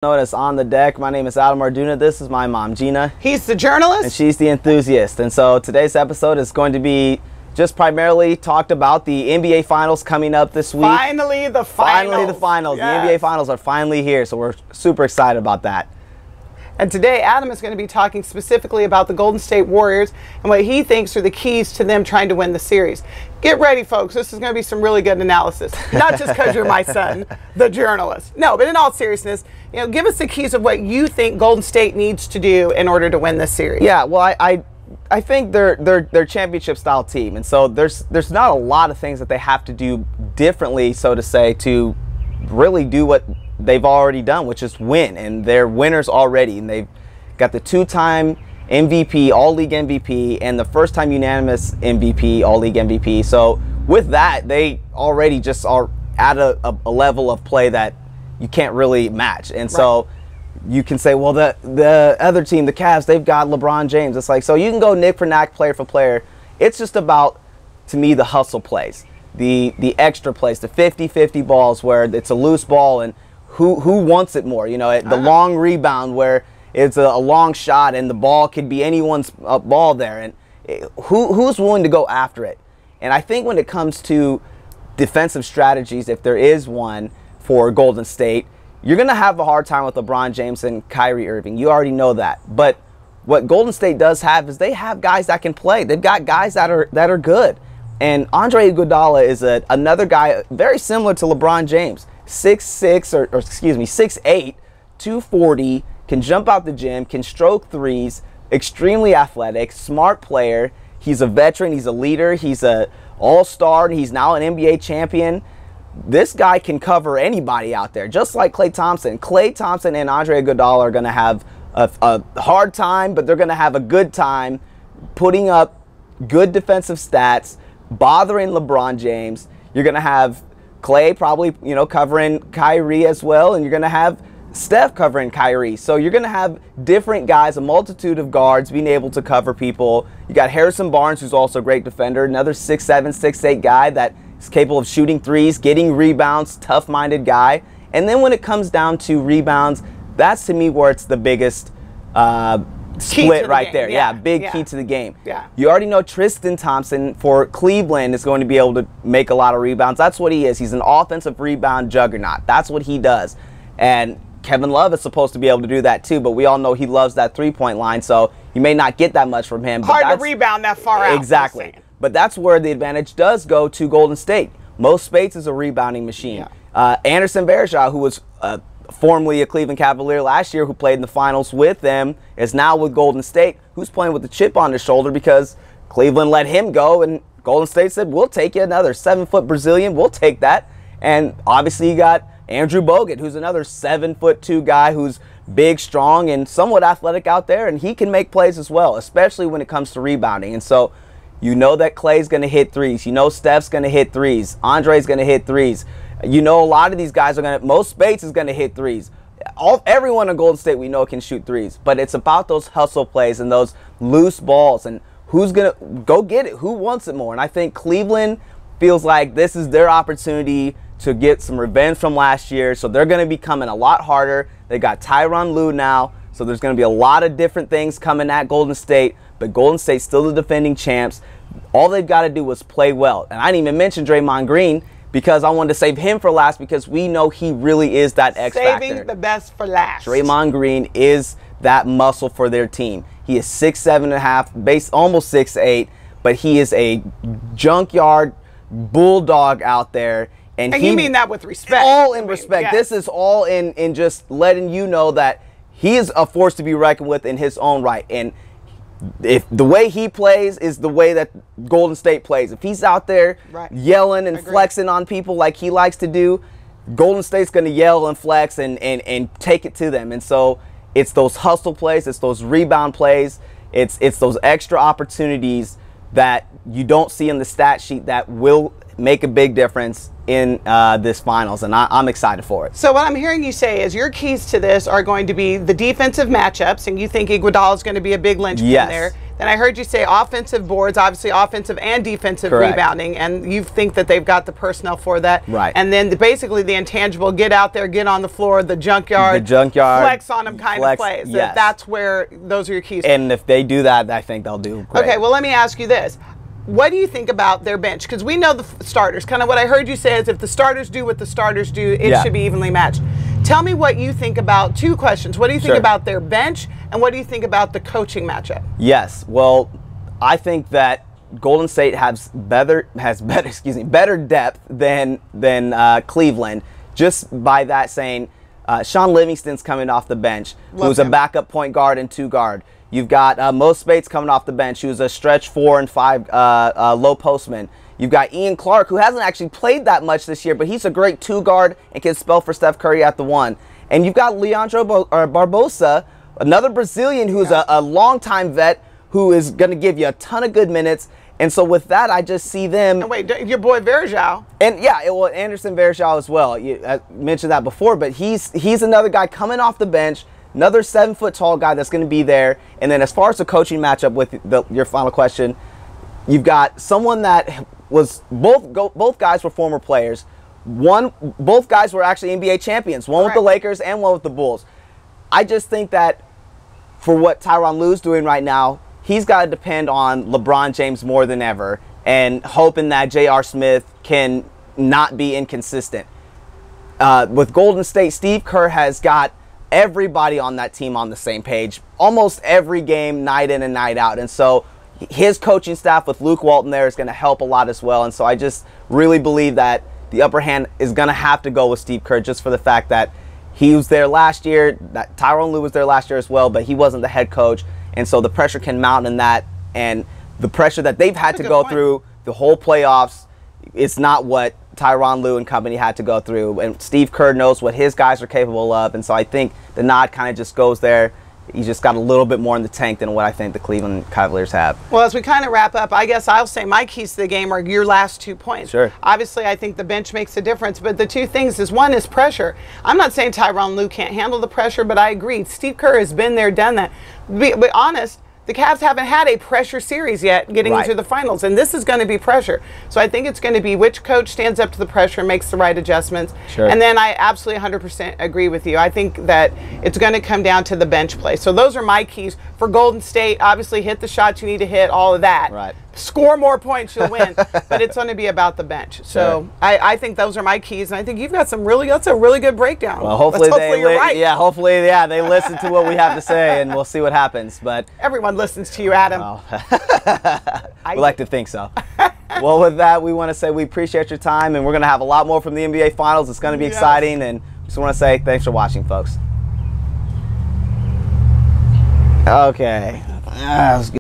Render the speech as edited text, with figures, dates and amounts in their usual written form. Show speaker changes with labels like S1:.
S1: Notice on the deck. My name is Adam Arduna. This is my mom, Gina.
S2: He's the journalist.
S1: And she's the enthusiast. And so today's episode is going to be just primarily talked about the NBA Finals coming up this week.
S2: Finally, the finals.
S1: Finally, the finals.
S2: Yes.
S1: The NBA Finals are finally here, so we're super excited about that.
S2: And today, Adam is going to be talking specifically about the Golden State Warriors and what he thinks are the keys to them trying to win the series. Get ready, folks. This is going to be some really good analysis. Not just because you're my son, the journalist. No, but in all seriousness, give us the keys of what you think Golden State needs to do in order to win this series.
S1: Yeah, well, I think they're championship style team, and so there's not a lot of things that they have to do differently, so to say, to really do what they've already done, which is win, and they're winners already, and they've got the two-time MVP, all-league MVP, and the first-time unanimous MVP, all-league MVP. So with that, they already just are at a level of play that you can't really match. And so you can say, well, the other team, the Cavs, they've got LeBron James. It's like, so you can go Nick for knack, player for player. It's just about, to me, the hustle plays, the extra plays, the 50-50 balls where it's a loose ball and who wants it more? The long rebound where it's a long shot and the ball could be anyone's ball there, and who's willing to go after it? And I think when it comes to defensive strategies, if there is one for Golden State, you're going to have a hard time with LeBron James and Kyrie Irving. You already know that. But what Golden State does have is they have guys that can play. They've got guys that are good. And Andre Iguodala is another guy very similar to LeBron James. 6'8", 240, can jump out the gym, can stroke threes, extremely athletic, smart player. He's a veteran, he's a leader, he's an all-star, and he's now an NBA champion. This guy can cover anybody out there, just like Klay Thompson. Klay Thompson and Andre Iguodala are going to have a hard time, but they're going to have a good time putting up good defensive stats, bothering LeBron James. You're going to have Klay probably, covering Kyrie as well, and you're going to have Steph covering Kyrie. So you're going to have different guys, a multitude of guards being able to cover people. You got Harrison Barnes, who's also a great defender, another 6'7", 6'8" guy that is capable of shooting threes, getting rebounds, tough-minded guy. And then when it comes down to rebounds, that's to me where it's the biggest split right there. Yeah, big key to the game.
S2: Yeah.
S1: You already know Tristan Thompson for Cleveland is going to be able to make a lot of rebounds. That's what he is. He's an offensive rebound juggernaut. That's what he does. And Kevin Love is supposed to be able to do that too, but we all know he loves that three-point line, so you may not get that much from him.
S2: Hard to rebound that far out.
S1: Exactly. But that's where the advantage does go to Golden State. Mo Spates is a rebounding machine. Yeah. Anderson Varejao, who was formerly a Cleveland Cavalier last year, who played in the finals with them, is now with Golden State, who's playing with the chip on his shoulder because Cleveland let him go, and Golden State said, we'll take you, another 7-foot Brazilian, we'll take that. And obviously you got Andrew Bogut, who's another 7'2" guy who's big, strong, and somewhat athletic out there, and he can make plays as well, especially when it comes to rebounding. And so you know that Klay's going to hit threes. You know Steph's going to hit threes. Andre's going to hit threes. You know a lot of these guys are going to, Mo Spates is going to hit threes. Everyone in Golden State we know can shoot threes, but it's about those hustle plays and those loose balls and who's going to go get it, who wants it more. And I think Cleveland feels like this is their opportunity to get some revenge from last year, so they're going to be coming a lot harder. They got Tyronn Lue now, so there's going to be a lot of different things coming at Golden State, but Golden State's still the defending champs. All they've got to do is play well. And I didn't even mention Draymond Green because I wanted to save him for last because we know he really is that X factor.
S2: Saving the best for last.
S1: Draymond Green is that muscle for their team. He is 6'7.5", almost 6'8", but he is a junkyard bulldog out there.
S2: And you mean that with respect.
S1: All in respect.
S2: Yes.
S1: This is all in just letting you know that he is a force to be reckoned with in his own right. And if the way he plays is the way that Golden State plays, if he's out there yelling and flexing on people like he likes to do, Golden State's going to yell and flex and take it to them. And so it's those hustle plays, it's those rebound plays, it's those extra opportunities that you don't see in the stat sheet that will make a big difference in this finals, and I'm excited for it.
S2: So what I'm hearing you say is your keys to this are going to be the defensive matchups, and you think Iguodala is going to be a big linchpin there. Then I heard you say offensive boards, obviously offensive and defensive
S1: Correct.
S2: rebounding, and you think that they've got the personnel for that.
S1: Right.
S2: And then basically the intangible, get out there, get on the floor, the junkyard, flex on them kind of plays.
S1: Yes.
S2: That's where those are your keys.
S1: And if they do that, I think they'll do great.
S2: Okay, well, let me ask you this. What do you think about their bench? Because we know the starters. Kind of what I heard you say is if the starters do what the starters do, it should be evenly matched. Tell me what you think about, two questions. What do you think about their bench, and what do you think about the coaching matchup?
S1: Yes, well, I think that Golden State has better depth than Cleveland. Just by that saying, Sean Livingston's coming off the bench, who's a backup point guard and 2 guard. You've got Mo Spates coming off the bench, who's a stretch 4 and 5 low postman. You've got Ian Clark, who hasn't actually played that much this year, but he's a great 2 guard and can spell for Steph Curry at the 1. And you've got Leandro Barbosa, another Brazilian who's a longtime vet who is going to give you a ton of good minutes. And so with that, I just see them.
S2: And wait, your boy Verjao.
S1: And yeah, well, Anderson Verjao as well. I mentioned that before, but he's another guy coming off the bench. Another 7-foot tall guy that's going to be there. And then as far as the coaching matchup with your final question, you've got someone that was both guys were former players. Both guys were actually NBA champions. One with the Lakers and one with the Bulls. I just think that for what Tyronn Lue's doing right now, he's got to depend on LeBron James more than ever and hoping that J.R. Smith can not be inconsistent. With Golden State, Steve Kerr has got everybody on that team on the same page almost every game, night in and night out. And so his coaching staff with Luke Walton there is going to help a lot as well. And so I just really believe that the upper hand is going to have to go with Steve Kerr just for the fact that he was there last year, that Tyronn Lue was there last year as well, but he wasn't the head coach. And so the pressure can mount in that, and the pressure that they've had to go through the whole playoffs, it's not what Tyronn Lue and company had to go through. And Steve Kerr knows what his guys are capable of, and so I think the nod kind of just goes there. He's just got a little bit more in the tank than what I think the Cleveland Cavaliers have.
S2: Well, as we kind of wrap up, I guess I'll say my keys to the game are your last 2 points.
S1: Sure.
S2: Obviously, I think the bench makes a difference, but the 2 things is, one is pressure. I'm not saying Tyronn Lue can't handle the pressure, but I agree. Steve Kerr has been there, done that. Be honest, the Cavs haven't had a pressure series yet getting into the finals, and this is going to be pressure. So I think it's going to be which coach stands up to the pressure and makes the right adjustments.
S1: Sure.
S2: And then I absolutely 100% agree with you. I think that it's going to come down to the bench play. So those are my keys for Golden State. Obviously, hit the shots you need to hit, all of that.
S1: Right.
S2: Score more points, you'll win. But it's going to be about the bench. So I think those are my keys, and I think you've got that's a really good breakdown.
S1: Well, hopefully
S2: you're right.
S1: hopefully they listen to what we have to say, and we'll see what happens. But
S2: everyone listens to you, Adam.
S1: We like to think so. Well, with that, we want to say we appreciate your time, and we're going to have a lot more from the NBA Finals. It's going to be exciting, and just want to say thanks for watching, folks. Okay. That was good.